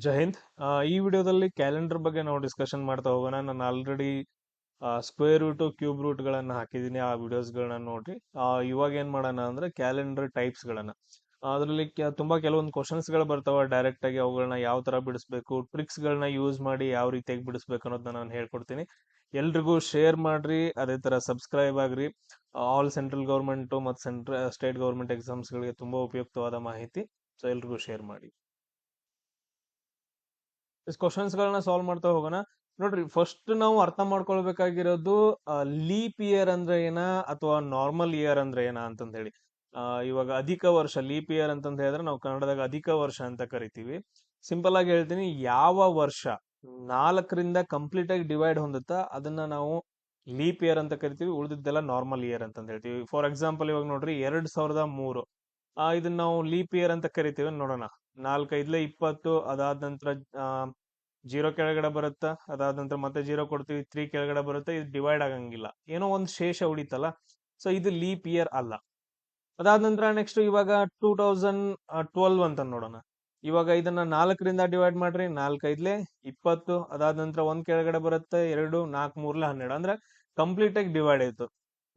ಜೈ ಹಿಂದ್. ಈ ವಿಡಿಯೋದಲ್ಲಿ ಕ್ಯಾಲೆಂಡರ್ ಬಗ್ಗೆ ನಾವು ಡಿಸ್ಕಷನ್ ಮಾಡ್ತಾ ಹೋಗೋಣ. ನಾನು already square root cube root ಗಳನ್ನ ಹಾಕಿದ್ದೀನಿ, ಆ ವಿಡಿಯೋಸ್ಗಳನ್ನ ನೋಡ್ರಿ. ಇವಾಗ ಏನ್ ಮಾಡೋಣ ಅಂದ್ರೆ ಕ್ಯಾಲೆಂಡರ್ ಟೈಪ್ಸ್ ಗಳನ್ನ ಅದರಲ್ಲಿ ತುಂಬಾ ಕೆಲವೊಂದು ಕ್ವಶನ್ಸ್ ಗಳು ಬರ್ತಾವ ಡೈರೆಕ್ಟ್ ಆಗಿ. ಅವುಗಳನ್ನ ಯಾವ ತರ ಬಿಡಿಸ್ಬೇಕು, ಟ್ರಿಕ್ಸ್ ಗಳನ್ನ ಯೂಸ್ ಮಾಡಿ ಯಾವ ರೀತಿಯಾಗಿ ಬಿಡಿಸ್ಬೇಕು ಅನ್ನೋದನ್ನ ನಾನು ಹೇಳ್ಕೊಡ್ತೀನಿ. ಎಲ್ರಿಗೂ ಶೇರ್ ಮಾಡ್ರಿ, ಅದೇ ತರ ಸಬ್ಸ್ಕ್ರೈಬ್ ಆಗ್ರಿ. ಆಲ್ ಸೆಂಟ್ರಲ್ ಗೌರ್ಮೆಂಟ್ ಮತ್ತು ಸ್ಟೇಟ್ ಗೌರ್ಮೆಂಟ್ ಎಕ್ಸಾಮ್ಸ್ ಗಳಿಗೆ ತುಂಬಾ ಉಪಯುಕ್ತವಾದ ಮಾಹಿತಿ. ಸೊ ಎಲ್ರಿಗೂ ಶೇರ್ ಮಾಡಿ. ಕ್ವಶನ್ಸ್ ಗಳನ್ನ ಸಾಲ್ವ್ ಮಾಡ್ತಾ ಹೋಗೋಣ. ನೋಡ್ರಿ, ಫಸ್ಟ್ ನಾವು ಅರ್ಥ ಮಾಡ್ಕೊಳ್ಬೇಕಾಗಿರೋದು ಲೀಪ್ ಇಯರ್ ಅಂದ್ರೆ ಏನ ಅಥವಾ ನಾರ್ಮಲ್ ಇಯರ್ ಅಂದ್ರೆ ಏನ ಅಂತಂದ ಹೇಳಿ. ಇವಾಗ ಅಧಿಕ ವರ್ಷ, ಲೀಪ್ ಇಯರ್ ಅಂತಂದ ಹೇಳಿದ್ರೆ ನಾವು ಕನ್ನಡದಾಗ ಅಧಿಕ ವರ್ಷ ಅಂತ ಕರಿತೀವಿ. ಸಿಂಪಲ್ ಆಗಿ ಹೇಳ್ತೀನಿ, ಯಾವ ವರ್ಷ 4ರಿಂದ ಕಂಪ್ಲೀಟ್ ಆಗಿ ಡಿವೈಡ್ ಹೊಂದುತ್ತಾ ಅದನ್ನ ನಾವು ಲೀಪ್ ಇಯರ್ ಅಂತ ಕರಿತೀವಿ. ಉಳಿದಿದ್ದೆಲ್ಲ ನಾರ್ಮಲ್ ಇಯರ್ ಅಂತ ಹೇಳ್ತೀವಿ. ಫಾರ್ ಎಕ್ಸಾಂಪಲ್ ಇವಾಗ ನೋಡ್ರಿ, 2003 ಇದನ್ನ ನಾವು ಲೀಪ್ ಇಯರ್ ಅಂತ ಕರಿತೀವಿ. ನೋಡೋಣ, 4×5 = 20, ಅದಾದ ನಂತರ ಜೀರೋ ಕೆಳಗಡೆ ಬರುತ್ತಾ, ಅದಾದ ನಂತರ ಮತ್ತೆ ಜೀರೋ ಕೊಡ್ತೀವಿ, 3 ಕೆಳಗಡೆ ಬರುತ್ತೆ. ಇದು ಡಿವೈಡ್ ಆಗಂಗಿಲ್ಲ, ಏನೋ ಒಂದು ಶೇಷ ಉಳಿತಲ್ಲ. ಸೊ ಇದು ಲೀಪ್ ಇಯರ್ ಅಲ್ಲ. ಅದಾದ ನಂತರ ನೆಕ್ಸ್ಟ್ ಇವಾಗ 2012 ಅಂತ ನೋಡೋಣ. ಇವಾಗ ಇದನ್ನ 4ರಿಂದ ಡಿವೈಡ್ ಮಾಡ್ರಿ, 4×5 = 20, ಅದಾದ ನಂತರ 1 ಕೆಳಗಡೆ ಬರುತ್ತೆ, 2, 4, 3 12, ಅಂದ್ರೆ ಕಂಪ್ಲೀಟ್ ಆಗಿ ಡಿವೈಡ್ ಆಯ್ತು,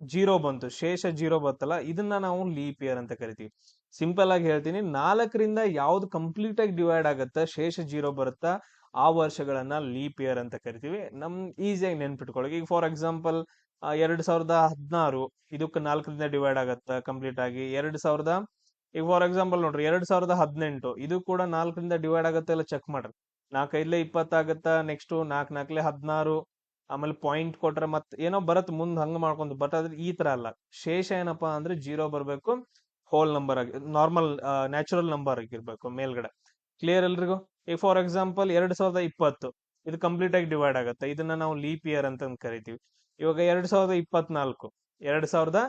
ಜೀರೋ ಬಂತು, ಶೇಷ ಜೀರೋ ಬತ್ತಲ್ಲ, ಇದನ್ನ ನಾವು ಲೀಪ್ ಇಯರ್ ಅಂತ ಕರಿತೀವಿ. ಸಿಂಪಲ್ ಆಗಿ ಹೇಳ್ತೀನಿ, 4ರಿಂದ ಯಾವ್ದು ಕಂಪ್ಲೀಟ್ ಆಗಿ ಡಿವೈಡ್ ಆಗುತ್ತೆ, ಶೇಷ ಜೀರೋ ಬರುತ್ತಾ, ಆ ವರ್ಷಗಳನ್ನ ಲೀಪ್ ಇಯರ್ ಅಂತ ಕರಿತೀವಿ. ಈಸಿಯಾಗಿ ನೆನ್ಪಿಟ್ಕೊಳ್ಳಿ. ಈಗ ಫಾರ್ ಎಕ್ಸಾಂಪಲ್ 2016 ಇದಕ್ಕೆ 4ರಿಂದ ಡಿವೈಡ್ ಆಗತ್ತ ಕಂಪ್ಲೀಟ್ ಆಗಿ. ಈಗ ಫಾರ್ ಎಕ್ಸಾಂಪಲ್ ನೋಡ್ರಿ, 2018 ಇದು ಕೂಡ 4ರಿಂದ ಡಿವೈಡ್ ಆಗತ್ತೆ, ಎಲ್ಲ ಚೆಕ್ ಮಾಡ್ರಿ. 4×5 = 20 ಆಗತ್ತ, ನೆಕ್ಸ್ಟ್ 4×4 = 16, ಆಮೇಲೆ ಪಾಯಿಂಟ್ ಕೊಟ್ರೆ ಮತ್ತೆ ಏನೋ ಬರತ್ ಮುಂದ್, ಹಂಗ ಮಾಡ್ಕೊಂಡು. ಬಟ್ ಅದ್ರ ಈ ತರ ಅಲ್ಲ, ಶೇಷ ಏನಪ್ಪಾ ಅಂದ್ರೆ ಜೀರೋ ಬರ್ಬೇಕು, ಹೋಲ್ ನಂಬರ್ ಆಗಿ, ನಾರ್ಮಲ್ ನ್ಯಾಚುರಲ್ ನಂಬರ್ ಆಗಿರ್ಬೇಕು ಮೇಲ್ಗಡೆ. ಕ್ಲಿಯರ್ ಎಲ್ರಿಗೂ? ಈಗ ಫಾರ್ ಎಕ್ಸಾಂಪಲ್ 2020 ಇದು ಕಂಪ್ಲೀಟ್ ಆಗಿ ಡಿವೈಡ್ ಆಗುತ್ತೆ, ಇದನ್ನ ನಾವು ಲೀಪ್ ಇಯರ್ ಅಂತ ಕರಿತೀವಿ. ಇವಾಗ 2024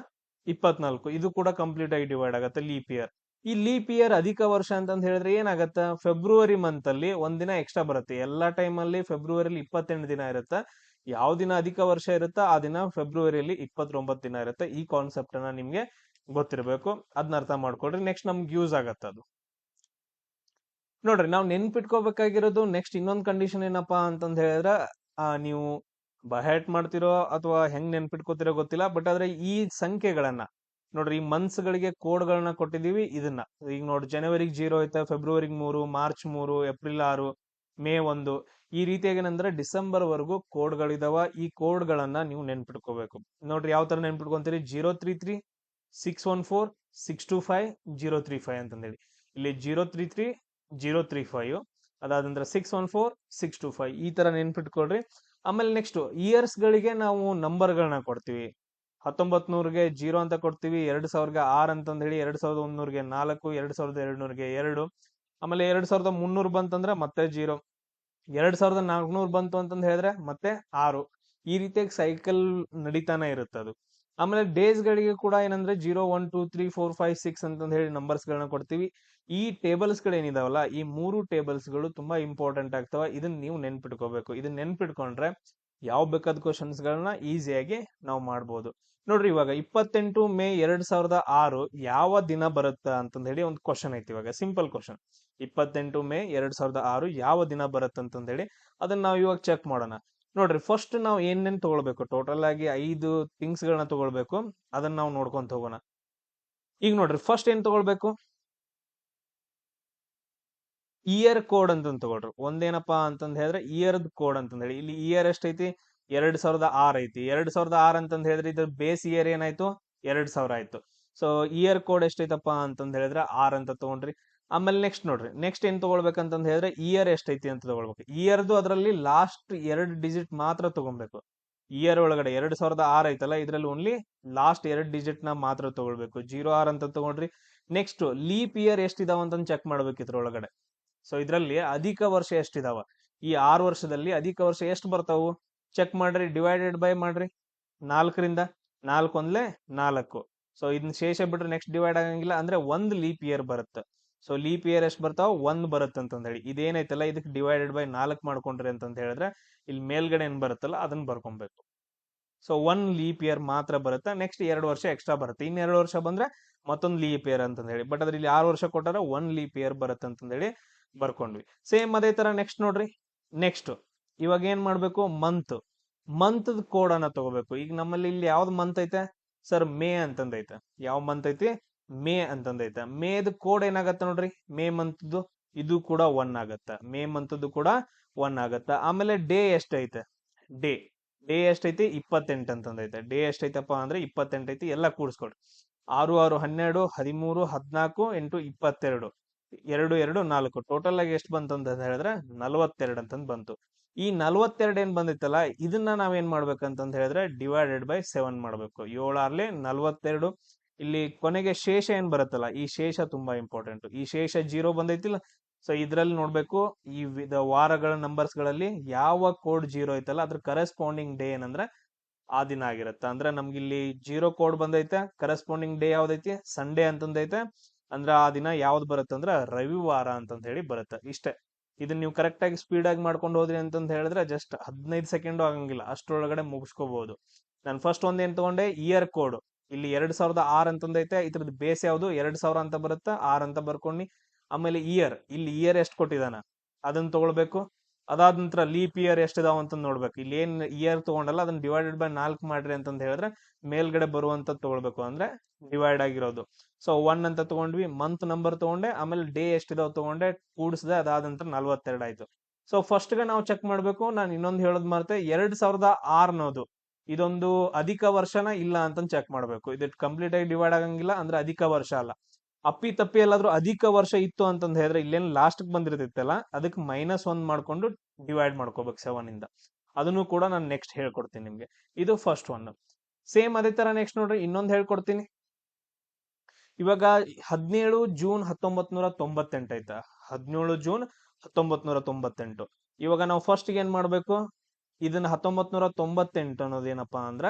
ಇದು ಕೂಡ ಕಂಪ್ಲೀಟ್ ಆಗಿ ಡಿವೈಡ್ ಆಗುತ್ತೆ, ಲೀಪ್ ಇಯರ್. ಈ ಲೀಪ್ ಇಯರ್ ಅಧಿಕ ವರ್ಷ ಅಂತಂದ್ ಹೇಳಿದ್ರೆ ಏನಾಗತ್ತ, ಫೆಬ್ರವರಿ ಮಂತ್ ಅಲ್ಲಿ ಒಂದಿನ ಎಕ್ಸ್ಟ್ರಾ ಬರುತ್ತೆ. ಎಲ್ಲಾ ಟೈಮ್ ಅಲ್ಲಿ ಫೆಬ್ರವರಿಲಿ 28 ದಿನ ಇರುತ್ತೆ. ಯಾವ ದಿನ ಅಧಿಕ ವರ್ಷ ಇರುತ್ತಾ ಆ ದಿನ ಫೆಬ್ರವರಿಯಲ್ಲಿ 29 ದಿನ ಇರುತ್ತೆ. ಈ ಕಾನ್ಸೆಪ್ಟ್ ಅನ್ನ ನಿಮ್ಗೆ ಗೊತ್ತಿರಬೇಕು, ಅದನ್ನ ಅರ್ಥ ಮಾಡ್ಕೊಡ್ರಿ. ನೆಕ್ಸ್ಟ್ ನಮ್ಗೆ ಯೂಸ್ ಆಗತ್ತ ಅದು. ನೋಡ್ರಿ, ನಾವು ನೆನ್ಪಿಟ್ಕೋಬೇಕಾಗಿರೋದು ನೆಕ್ಸ್ಟ್ ಇನ್ನೊಂದು ಕಂಡೀಷನ್ ಏನಪ್ಪಾ ಅಂತಂದ್ ಹೇಳಿದ್ರ, ನೀವು ಬಹೆಟ್ ಮಾಡ್ತಿರೋ ಅಥವಾ ಹೆಂಗ್ ನೆನ್ಪಿಟ್ಕೋತಿರೋ ಗೊತ್ತಿಲ್ಲ, ಬಟ್ ಆದ್ರೆ ಈ ಸಂಖ್ಯೆಗಳನ್ನ ನೋಡ್ರಿ, ಈ ಮಂತ್ಸ್ ಗಳಿಗೆ ಕೋಡ್ ಗಳನ್ನ ಕೊಟ್ಟಿದೀವಿ. ಇದನ್ನ ಈಗ ನೋಡ್ರಿ, ಜನವರಿಗೆ 0 ಐತೆ, ಫೆಬ್ರವರಿಗೆ 3, ಮಾರ್ಚ್ 3, ಏಪ್ರಿಲ್ 6, ಮೇ 1, ಈ ರೀತಿಯಾಗಿ ಏನಂದ್ರೆ ಡಿಸೆಂಬರ್ ವರೆಗೂ ಕೋಡ್ ಗಳಿದಾವ. ಈ ಕೋಡ್ ಗಳನ್ನ ನೀವು ನೆನ್ಪಿಟ್ಕೋಬೇಕು. ನೋಡ್ರಿ, ಯಾವ ತರ ನೆನ್ಪಿಟ್ಕೊಂತೀರಿ, 033 614 625 035 ಅಂತಂದೇಳಿ. ಇಲ್ಲಿ 033 035, ಅದಾದ ನಂತರ 614 625, ಈ ತರ ನೆನ್ಪಿಟ್ಕೊಳ್ರಿ. ಆಮೇಲೆ ನೆಕ್ಸ್ಟ್ ಇಯರ್ಸ್ ಗಳಿಗೆ ನಾವು ನಂಬರ್ ಗಳನ್ನ ಕೊಡ್ತೀವಿ. 1900ಗೆ 0 ಅಂತ ಕೊಡ್ತೀವಿ, 2000ಗೆ 6 ಅಂತಂದ್ ಹೇಳಿ, 2100ಗೆ 4, 2200ಗೆ 2, ಆಮೇಲೆ 2300 ಬಂತಂದ್ರೆ ಮತ್ತೆ 0, 2400 ಬಂತು ಅಂತಂದ್ ಹೇಳಿದ್ರೆ ಮತ್ತೆ 6. ಈ ರೀತಿಯಾಗಿ ಸೈಕಲ್ ನಡೀತಾನೆ ಇರುತ್ತೆ ಅದು. ಆಮೇಲೆ ಡೇಸ್ ಗಳಿಗೆ ಕೂಡ ಏನಂದ್ರೆ 0, 1, 2, 3, 4, 5, 6 ಅಂತಂದ್ ಹೇಳಿ ನಂಬರ್ಸ್ ಗಳನ್ನ ಕೊಡ್ತೀವಿ. ಈ ಟೇಬಲ್ಸ್ ಗಳು ಏನಿದಾವಲ್ಲ, ಈ 3 ಟೇಬಲ್ಸ್ ಗಳು ತುಂಬಾ ಇಂಪಾರ್ಟೆಂಟ್ ಆಗ್ತಾವ. ಇದನ್ನ ನೀವು ನೆನ್ಪಿಟ್ಕೋಬೇಕು. ಇದನ್ನ ನೆನ್ಪಿಟ್ಕೊಂಡ್ರೆ ಯಾವ ಬೇಕಾದ ಕ್ವಶನ್ಸ್ ಗಳನ್ನ ಈಸಿಯಾಗಿ ನಾವು ಮಾಡ್ಬೋದು. ನೋಡ್ರಿ, ಇವಾಗ 28 ಮೇ 2006 ಯಾವ ದಿನ ಬರುತ್ತಾ ಅಂತಂದ್ ಹೇಳಿ ಒಂದು ಕ್ವಶನ್ ಐತಿ. ಇವಾಗ ಸಿಂಪಲ್ ಕ್ವಶನ್, 28 ಮೇ 2006 ಯಾವ ದಿನ ಬರುತ್ತಂತಂದ್ ಹೇಳಿ ಅದನ್ನ ನಾವು ಇವಾಗ ಚೆಕ್ ಮಾಡೋಣ. ನೋಡ್ರಿ, ಫಸ್ಟ್ ನಾವು ಏನೇನ್ ತಗೊಳ್ಬೇಕು, ಟೋಟಲ್ ಆಗಿ 5 ಥಿಂಗ್ಸ್ ಗಳನ್ನ ತಗೊಳ್ಬೇಕು. ಅದನ್ನ ನಾವು ನೋಡ್ಕೊಂತ ಹೋಗೋಣ. ಈಗ ನೋಡ್ರಿ, ಫಸ್ಟ್ ಏನ್ ತಗೊಳ್ಬೇಕು, ಇಯರ್ ಕೋಡ್ ಅಂತ ತಗೊಳ್ರಿ. ಒಂದೇನಪ್ಪಾ ಅಂತಂದ್ ಹೇಳಿದ್ರೆ ಇಯರ್ ಕೋಡ್ ಅಂತಂದ್ ಹೇಳಿ. ಇಲ್ಲಿ ಇಯರ್ ಎಷ್ಟೈತಿ, 2006 ಐತಿ. 2006 ಅಂತಂದ್ ಹೇಳಿದ್ರೆ ಇದ್ರ ಬೇಸ್ ಇಯರ್ ಏನಾಯ್ತು, 2000 ಆಯ್ತು. ಸೊ ಇಯರ್ ಕೋಡ್ ಎಷ್ಟೈತಪ್ಪ ಅಂತಂದ್ ಹೇಳಿದ್ರೆ 6 ಅಂತ ತಗೊಂಡ್ರಿ. ಆಮೇಲೆ ನೆಕ್ಸ್ಟ್ ನೋಡ್ರಿ, ನೆಕ್ಸ್ಟ್ ಏನ್ ತಗೊಳ್ಬೇಕಂತಂದ್ ಹೇಳಿದ್ರೆ ಇಯರ್ ಎಷ್ಟೈತಿ ಅಂತ ತಗೊಳ್ಬೇಕು. ಇಯರ್ದು ಅದರಲ್ಲಿ ಲಾಸ್ಟ್ 2 ಡಿಜಿಟ್ ಮಾತ್ರ ತಗೊಳ್ಬೇಕು. ಇಯರ್ ಒಳಗಡೆ 2006 ಐತಲ್ಲ, ಇದ್ರಲ್ಲಿ ಓನ್ಲಿ ಲಾಸ್ಟ್ 2 ಡಿಜಿಟ್ ನ ಮಾತ್ರ ತಗೊಳ್ಬೇಕು. 06 ಅಂತ ತಗೊಂಡ್ರಿ. ನೆಕ್ಸ್ಟ್ ಲೀಪ್ ಇಯರ್ ಎಷ್ಟಿದಾವ ಅಂತ ಚೆಕ್ ಮಾಡ್ಬೇಕು ಇದ್ರೊಳಗಡೆ. ಸೊ ಇದ್ರಲ್ಲಿ ಅಧಿಕ ವರ್ಷ ಎಷ್ಟಿದಾವ, ಈ 6 ವರ್ಷದಲ್ಲಿ ಅಧಿಕ ವರ್ಷ ಎಷ್ಟು ಬರ್ತಾವು ಚೆಕ್ ಮಾಡ್ರಿ. ಡಿವೈಡೆಡ್ ಬೈ ಮಾಡ್ರಿ 4ರಿಂದ, 4 ಒಂದ್ಲೆ 4. ಸೊ ಇದನ್ನ ಶೇಷ ಬಿಟ್ರೆ ನೆಕ್ಸ್ಟ್ ಡಿವೈಡ್ ಆಗಂಗಿಲ್ಲ, ಅಂದ್ರೆ 1 ಲೀಪ್ ಇಯರ್ ಬರುತ್ತೆ. ಸೊ ಲೀಪ್ ಇಯರ್ ಎಷ್ಟು ಬರ್ತಾವ, 1 ಬರುತ್ತೆ ಅಂತಂದ್ ಹೇಳಿ. ಇದೇನೈತಲ್ಲ, ಇದಕ್ಕೆ ಡಿವೈಡೆಡ್ ಬೈ 4 ಮಾಡ್ಕೊಂಡ್ರಿ ಅಂತಂತ ಹೇಳಿದ್ರೆ ಇಲ್ಲಿ ಮೇಲ್ಗಡೆ ಏನ್ ಬರುತ್ತಲ್ಲ ಅದನ್ನ ಬರ್ಕೊಬೇಕು. ಸೊ 1 ಲೀಪ್ ಇಯರ್ ಮಾತ್ರ ಬರುತ್ತೆ. ನೆಕ್ಸ್ಟ್ 2 ವರ್ಷ ಎಕ್ಸ್ಟ್ರಾ ಬರುತ್ತೆ. ಇನ್ 2 ವರ್ಷ ಬಂದ್ರೆ ಮತ್ತೊಂದು ಲೀಪ್ ಇಯರ್ ಅಂತಂದ್ ಹೇಳಿ. ಬಟ್ ಅದ್ರಲ್ಲಿ 6 ವರ್ಷ ಕೊಟ್ಟಾರ 1 ಲೀಪ್ ಇಯರ್ ಬರುತ್ತೆ ಅಂತಂದ್ ಹೇಳಿ ಬರ್ಕೊಂಡ್ವಿ. ಸೇಮ್ ಅದೇ ತರ ನೆಕ್ಸ್ಟ್ ನೋಡ್ರಿ. ನೆಕ್ಸ್ಟ್ ಇವಾಗ ಏನ್ ಮಾಡ್ಬೇಕು, ಮಂತ್ ಕೋಡ್ ಅನ್ನ ತಗೋಬೇಕು. ಈಗ ನಮ್ಮಲ್ಲಿ ಇಲ್ಲಿ ಯಾವ್ದು ಮಂತ್ ಐತೆ ಸರ್, ಮೇ ಅಂತಂದೈತೆ. ಯಾವ ಮಂತ್ ಐತಿ, ಮೇ ಅಂತಂದೈತೆ. ಮೇದ್ ಕೋಡ್ ಏನಾಗತ್ತ ನೋಡ್ರಿ, ಮೇ ಮಂತ್ದು ಇದು ಕೂಡ 1 ಆಗತ್ತ. ಮೇ ಮಂತ್ದು ಕೂಡ 1 ಆಗತ್ತ. ಆಮೇಲೆ ಡೇ ಎಷ್ಟೈತೆ, ಡೇ ಡೇ ಎಷ್ಟೈತಿ 28 ಅಂತಂದೈತೆ. ಡೇ ಎಷ್ಟೈತಪ್ಪ ಅಂದ್ರೆ 28 ಐತಿ. ಎಲ್ಲ ಕೂಡಿಸ್ಕೊಡ್ರಿ. 6 6 12 13 14 8 22 2 2 4 ಟೋಟಲ್ ಆಗಿ ಎಷ್ಟು ಬಂತು ಅಂತ ಹೇಳಿದ್ರೆ 42 ಅಂತಂದ್ ಬಂತು. ಈ 42 ಏನ್ ಬಂದಿತ್ತಲ್ಲ, ಇದನ್ನ ನಾವೇನ್ ಮಾಡ್ಬೇಕಂತಂದ್ ಹೇಳಿದ್ರೆ ಡಿವೈಡೆಡ್ ಬೈ 7 ಮಾಡ್ಬೇಕು. 7 42. ಇಲ್ಲಿ ಕೊನೆಗೆ ಶೇಷ ಏನ್ ಬರುತ್ತಲ್ಲ, ಈ ಶೇಷ ತುಂಬಾ ಇಂಪಾರ್ಟೆಂಟ್. ಈ ಶೇಷ 0 ಬಂದೈತಿಲ್ಲ. ಸೊ ಇದ್ರಲ್ಲಿ ನೋಡ್ಬೇಕು, ಈ ವಾರಗಳ ನಂಬರ್ಸ್ ಗಳಲ್ಲಿ ಯಾವ ಕೋಡ್ 0 ಐತಲ್ಲ ಅದ್ರ ಕರೆಸ್ಪಾಂಡಿಂಗ್ ಡೇ ಏನಂದ್ರೆ ಆ ದಿನ ಆಗಿರುತ್ತೆ. ಅಂದ್ರೆ ನಮ್ಗೆ ಇಲ್ಲಿ 0 ಕೋಡ್ ಬಂದೈತೆ, ಕರೆಸ್ಪಾಂಡಿಂಗ್ ಡೇ ಯಾವ್ದೈತಿ, ಸಂಡೇ ಅಂತಂದೈತೆ. ಅಂದ್ರೆ ಆ ದಿನ ಯಾವ್ದು ಬರುತ್ತೆ ಅಂದ್ರೆ ರವಿವಾರ ಅಂತಂತ ಹೇಳಿ ಬರುತ್ತೆ. ಇಷ್ಟೇ. ಇದನ್ನ ನೀವು ಕರೆಕ್ಟ್ ಆಗಿ ಸ್ಪೀಡ್ ಆಗಿ ಮಾಡ್ಕೊಂಡು ಹೋದ್ರಿ ಅಂತಂತ ಹೇಳಿದ್ರೆ ಜಸ್ಟ್ 15 ಸೆಕೆಂಡ್ ಆಗಂಗಿಲ್ಲ, ಅಷ್ಟರೊಳಗಡೆ ಮುಗಿಸ್ಕೋಬಹುದು. ನಾನು ಫಸ್ಟ್ ಒಂದೇನ್ ತಗೊಂಡೆ, ಇಯರ್ ಕೋಡ್. ಇಲ್ಲಿ 2006 ಅಂತಂದೈತೆ. ಇದ್ರದ್ದು ಬೇಸ್ ಯಾವ್ದು 2000 ಅಂತ ಬರುತ್ತೆ, 6 ಅಂತ ಬರ್ಕೊಂಡಿ. ಆಮೇಲೆ ಇಯರ್, ಇಲ್ಲಿ ಇಯರ್ ಎಷ್ಟು ಕೊಟ್ಟಿದಾನ ಅದನ್ನ ತಗೊಳ್ಬೇಕು. ಅದಾದ ನಂತರ ಲೀಪ್ ಇಯರ್ ಎಷ್ಟಿದಾವ ಅಂತ ನೋಡ್ಬೇಕು. ಇಲ್ಲಿ ಏನ್ ಇಯರ್ ತಗೊಂಡಲ್ಲ ಅದನ್ನ ಡಿವೈಡೆಡ್ ಬೈ 4 ಮಾಡ್ರಿ ಅಂತಂದ್ ಹೇಳಿದ್ರೆ ಮೇಲ್ಗಡೆ ಬರುವಂತ ತಗೊಳ್ಬೇಕು, ಅಂದ್ರೆ ಡಿವೈಡ್ ಆಗಿರೋದು. ಸೊ 1 ಅಂತ ತಗೊಂಡ್ವಿ, ಮಂತ್ ನಂಬರ್ ತಗೊಂಡೆ, ಆಮೇಲೆ ಡೇ ಎಷ್ಟಿದಾವ್ ತಗೊಂಡೆ, ಕೂಡಿಸಿದೆ. ಅದಾದ ನಂತರ 42 ಆಯ್ತು. ಸೊ ಫಸ್ಟ್ ಗೆ ನಾವು ಚೆಕ್ ಮಾಡ್ಬೇಕು. ನಾನು ಇನ್ನೊಂದು ಹೇಳೋದ್ ಮರ್ತೆ, 2006 ಅನ್ನೋದು ಇದೊಂದು ಅಧಿಕ ವರ್ಷನ ಇಲ್ಲ ಅಂತ ಚೆಕ್ ಮಾಡ್ಬೇಕು. ಇದು ಕಂಪ್ಲೀಟ್ ಆಗಿ ಡಿವೈಡ್ ಆಗಂಗಿಲ್ಲ, ಅಂದ್ರೆ ಅಧಿಕ ವರ್ಷ ಅಲ್ಲ. ಅಪ್ಪಿ ತಪ್ಪಿ ಎಲ್ಲಾದ್ರೂ ಅಧಿಕ ವರ್ಷ ಇತ್ತು ಅಂತಂದ್ ಹೇಳಿದ್ರೆ ಇಲ್ಲೇನ್ ಲಾಸ್ಟ್ ಬಂದಿರ್ತೈತಲ್ಲ ಅದಕ್ಕೆ -1 ಮಾಡ್ಕೊಂಡು ಡಿವೈಡ್ ಮಾಡ್ಕೋಬೇಕು 7 ಇಂದ. ಅದನ್ನು ಕೂಡ ನಾನು ನೆಕ್ಸ್ಟ್ ಹೇಳ್ಕೊಡ್ತೀನಿ ನಿಮ್ಗೆ. ಇದು ಫಸ್ಟ್ ಒನ್. ಸೇಮ್ ಅದೇ ತರ ನೆಕ್ಸ್ಟ್ ನೋಡ್ರಿ, ಇನ್ನೊಂದು ಹೇಳ್ಕೊಡ್ತೀನಿ. ಇವಾಗ 17 ಜೂನ್ 1998 ಆಯ್ತಾ, 17 ಜೂನ್ 1998. ಇವಾಗ ನಾವು ಫಸ್ಟ್ ಏನ್ ಮಾಡ್ಬೇಕು, ಇದನ್ನ 1998 ಅನ್ನೋದೇನಪ್ಪಾ ಅಂದ್ರ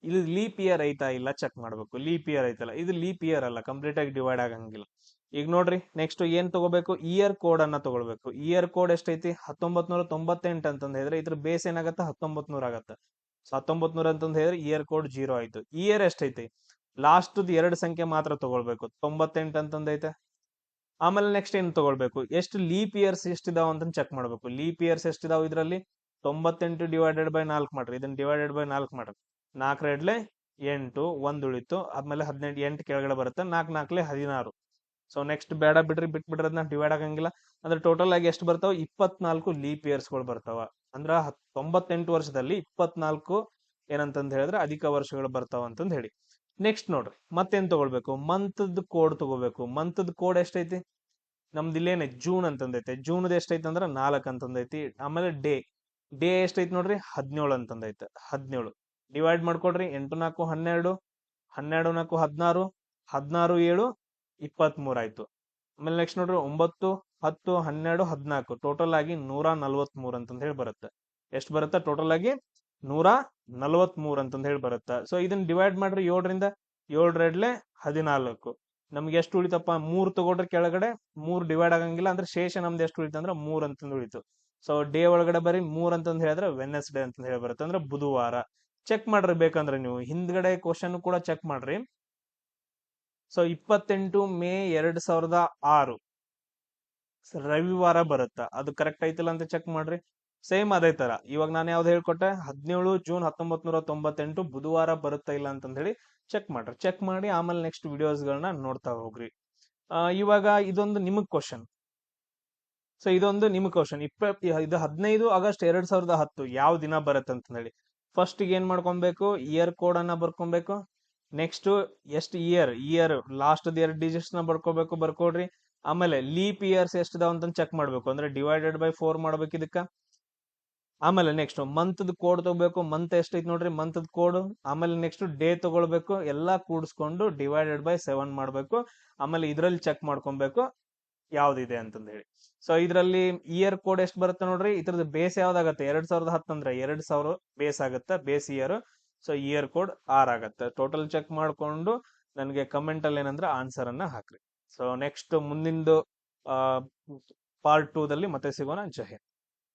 ಇದು ಲೀಪ್ ಇಯರ್ ಐತಾ ಇಲ್ಲ ಚೆಕ್ ಮಾಡ್ಬೇಕು. ಲೀಪ್ ಇಯರ್ ಐತಲ್ಲ, ಇದು ಲೀಪ್ ಇಯರ್ ಅಲ್ಲ, ಕಂಪ್ಲೀಟ್ ಆಗಿ ಡಿವೈಡ್ ಆಗಂಗಿಲ್ಲ. ಈಗ ನೋಡ್ರಿ, ನೆಕ್ಸ್ಟ್ ಏನ್ ತಗೋಬೇಕು, ಇಯರ್ ಕೋಡ್ ಅನ್ನ ತಗೊಳ್ಬೇಕು. ಇಯರ್ ಕೋಡ್ ಎಷ್ಟೈತಿ 1998 ಅಂತಂದ್ ಹೇಳಿದ್ರೆ ಇದ್ರ ಬೇಸ್ ಏನಾಗತ್ತ 1900 ಆಗತ್ತ. ಸೊ 1900 ಅಂತಂದ್ ಹೇಳಿದ್ರೆ ಇಯರ್ ಕೋಡ್ 0 ಆಯ್ತು. ಇಯರ್ ಎಷ್ಟೈತಿ, ಲಾಸ್ಟ್ 2 ಸಂಖ್ಯೆ ಮಾತ್ರ ತಗೊಳ್ಬೇಕು. 98 ಅಂತಂದೈತೆ. ಆಮೇಲೆ ನೆಕ್ಸ್ಟ್ ಏನ್ ತಗೊಳ್ಬೇಕು, ಎಷ್ಟು ಲೀಪ್ ಇಯರ್ಸ್ ಎಷ್ಟಿದಾವ ಅಂತ ಚೆಕ್ ಮಾಡ್ಬೇಕು. ಲೀಪ್ ಇಯರ್ಸ್ ಎಷ್ಟಿದಾವ ಇದ್ರಲ್ಲಿ 98 ಡಿವೈಡೆಡ್ ಬೈ 4 ಮಾಡ್ರಿ. ಇದನ್ನ ಡಿವೈಡೆಡ್ ಬೈ 4 ಮಾಡ್ರಿ. 4 2 8, 1 ಉಳಿತು. ಆದ್ಮೇಲೆ 18, 8 ಕೆಳಗಡೆ ಬರುತ್ತೆ. 4 4 16. ಸೊ ನೆಕ್ಸ್ಟ್ ಬೇಡ ಬಿಡ್ರಿ, ಬಿಟ್ಬಿಡ್ರಿ, ಅದನ್ನ ಡಿವೈಡ್ ಆಗಂಗಿಲ್ಲ. ಅಂದ್ರೆ ಟೋಟಲ್ ಆಗಿ ಎಷ್ಟು ಬರ್ತಾವ 24 ಲೀಪ್ ಇಯರ್ಸ್ ಗಳು ಬರ್ತಾವ. ಅಂದ್ರ 98 ವರ್ಷದಲ್ಲಿ 24 ಏನಂತಂದ್ ಹೇಳಿದ್ರೆ ಅಧಿಕ ವರ್ಷಗಳು ಬರ್ತಾವ ಅಂತಂದ್ ಹೇಳಿ. ನೆಕ್ಸ್ಟ್ ನೋಡ್ರಿ, ಮತ್ತೇನ್ ತಗೊಳ್ಬೇಕು, ಮಂತ್ ಕೋಡ್ ತಗೋಬೇಕು. ಮಂತ್ ಕೋಡ್ ಎಷ್ಟೈತಿ, ನಮ್ದು ಇಲ್ಲೇನೆ ಜೂನ್ ಅಂತಂದೈತೆ. ಜೂನ್ ಎಷ್ಟೈತಿ ಅಂದ್ರೆ 4 ಅಂತಂದೈತಿ. ಆಮೇಲೆ ಡೇ ಎಷ್ಟೈತಿ ನೋಡ್ರಿ 17 ಅಂತಂದೈತೆ. 17 ಡಿವೈಡ್ ಮಾಡ್ಕೊಡ್ರಿ. 8 4 12, 12 4 16, 16 7 23 ಆಯ್ತು. ಆಮೇಲೆ ನೆಕ್ಸ್ಟ್ ನೋಡ್ರಿ 9 10 12 14 ಟೋಟಲ್ ಆಗಿ 143 ಅಂತಂದ್ ಹೇಳಿ ಬರುತ್ತೆ. ಎಷ್ಟು ಬರುತ್ತೆ ಟೋಟಲ್ ಆಗಿ 143 ಅಂತಂದ್ ಹೇಳಿ ಬರುತ್ತೆ. ಸೊ ಇದನ್ನ ಡಿವೈಡ್ ಮಾಡ್ರಿ 7 ರಿಂದ. 7 2 14. ನಮ್ಗೆ ಎಷ್ಟು ಉಳಿತಪ್ಪ, 3 ತಗೊಳ್ರಿ ಕೆಳಗಡೆ. 3 ಡಿವೈಡ್ ಆಗಂಗಿಲ್ಲ, ಅಂದ್ರೆ ಶೇಷ ನಮ್ದು ಎಷ್ಟು ಉಳಿತು ಅಂದ್ರೆ 3 ಅಂತಂದ್ ಉಳಿತು. ಸೊ ಡೇ ಒಳಗಡೆ ಬರೀ 3 ಅಂತಂದ್ ಹೇಳಿದ್ರೆ ವೆನ್ನೆಸ್ಡೇ ಅಂತಂದ್ ಹೇಳಿ ಬರುತ್ತೆ, ಅಂದ್ರೆ ಬುಧವಾರ. ಚೆಕ್ ಮಾಡ್ರಿ ಬೇಕಂದ್ರೆ ನೀವು ಹಿಂದ್ಗಡೆ ಕ್ವಶನ್ ಕೂಡ ಚೆಕ್ ಮಾಡ್ರಿ. ಸೊ 28 ಮೇ 2006 ರವಿವಾರ ಬರುತ್ತ, ಅದು ಕರೆಕ್ಟ್ ಐತಿಲ್ಲ ಅಂತ ಚೆಕ್ ಮಾಡ್ರಿ. ಸೇಮ್ ಅದೇ ತರ ಇವಾಗ ನಾನು ಯಾವ್ದು ಹೇಳ್ಕೊಟ್ಟೆ, 17 ಜೂನ್ 1998 ಬುಧವಾರ ಬರುತ್ತಾ ಇಲ್ಲ ಅಂತಂದ್ ಹೇಳಿ ಚೆಕ್ ಮಾಡ್ರಿ. ಚೆಕ್ ಮಾಡಿ ಆಮೇಲೆ ನೆಕ್ಸ್ಟ್ ವಿಡಿಯೋಸ್ ಗಳನ್ನ ನೋಡ್ತಾ ಹೋಗ್ರಿ. ಇವಾಗ ಇದೊಂದು ನಿಮಗ್ ಕ್ವಶನ್. ಸೊ ಇದೊಂದು ನಿಮ್ ಕ್ವಶನ್. ಇದು 15 ಆಗಸ್ಟ್ 2010 ಯಾವ ದಿನ ಬರುತ್ತೆ ಅಂತ ಹೇಳಿ. ಫಸ್ಟ್ ಏನ್ ಮಾಡ್ಕೊಬೇಕು, ಇಯರ್ ಕೋಡ್ ಅನ್ನ ಬರ್ಕೊಬೇಕು. ನೆಕ್ಸ್ಟ್ ಎಷ್ಟು ಇಯರ್ ಲಾಸ್ಟ್ 2 ಡಿಜಿಟ್ಸ್ ನ ಬರ್ಕೊಡ್ರಿ. ಆಮೇಲೆ ಲೀಪ್ ಇಯರ್ಸ್ ಎಷ್ಟಿದಾವ ಅಂತ ಚೆಕ್ ಮಾಡ್ಬೇಕು, ಅಂದ್ರೆ ಡಿವೈಡೆಡ್ ಬೈ 4 ಮಾಡ್ಬೇಕು ಇದಕ್ಕ. ಆಮೇಲೆ ನೆಕ್ಸ್ಟ್ ಮಂತ್ ಕೋಡ್ ತಗೋಬೇಕು. ಮಂತ್ ಎಷ್ಟೈತಿ ನೋಡ್ರಿ ಮಂತ್ ಕೋಡ್. ಆಮೇಲೆ ನೆಕ್ಸ್ಟ್ ಡೇ ತಗೊಳ್ಬೇಕು. ಎಲ್ಲಾ ಕೂಡಿಸ್ಕೊಂಡು ಡಿವೈಡೆಡ್ ಬೈ 7 ಮಾಡ್ಬೇಕು. ಆಮೇಲೆ ಇದ್ರಲ್ಲಿ ಚೆಕ್ ಮಾಡ್ಕೊಬೇಕು ಯಾವ್ದಿದೆ ಅಂತಂದ್ ಹೇಳಿ. ಸೊ ಇದ್ರಲ್ಲಿ ಇಯರ್ ಕೋಡ್ ಎಷ್ಟು ಬರುತ್ತೆ ನೋಡ್ರಿ. ಇದ್ರದ್ದು ಬೇಸ್ ಯಾವ್ದಾಗತ್ತೆ 2010 ಅಂದ್ರೆ 2000 ಬೇಸ್ ಆಗುತ್ತೆ, base year. So here code 6 ಆಗತ್ತೆ. ಟೋಟಲ್ ಚೆಕ್ ಮಾಡ್ಕೊಂಡು ನನಗೆ ಕಮೆಂಟ್ ಅಲ್ಲಿ ಏನಂದ್ರೆ ಆನ್ಸರ್ ಅನ್ನ ಹಾಕ್ರಿ. ಸೊ ನೆಕ್ಸ್ಟ್ ಮುಂದಿಂದು ಪಾರ್ಟ್ 2 ದಲ್ಲಿ ಮತ್ತೆ ಸಿಗೋಣ. ಜೈ ಹಿಂದ್.